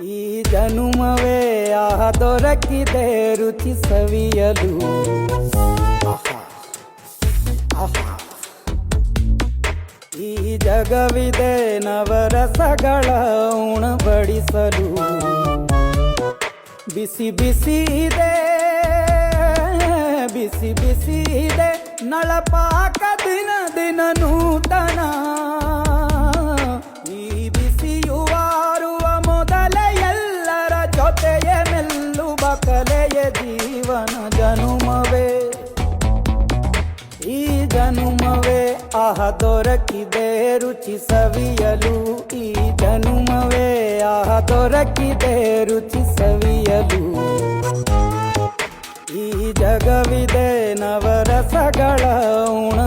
ಈ ಜನುಮವೇ ಆಹ ದೊರಕಿದೆ ರುಚಿ ಸವಿಯಲು. ಆಹಾ ಆಹಾ. ಈ ಜಗವಿದೆ ನವರಸಗಳ ಉಣಬಡಿಸಲು. ಬಿಸಿ ಬಿಸಿ ಇದೆ, ಬಿಸಿ ಬಿಸಿ ಇದೆ ನಳಪಾಕ ದಿನ ದಿನ ನೂತನ. ಈ ಬಿಸಿಯುವಾರುವ ಮೊದಲೇ ಎಲ್ಲರ ಜೊತೆಯೇ ಮೆಲ್ಲುವ ಕಲೆಯ ಜೀವನ ಜನುಮವೇ. ಈ ಜನುಮವೇ ಆಹ ದೊರಕಿದೆ ರುಚಿ ಸವಿಯಲು. ಈ ಜನುಮವೇ ಆಹ ದೊರಕಿದೆ ರುಚಿ ಸವಿಯಲು. ಈ ಜಗವಿದೆ ನವರಸಗಳ ಉಣ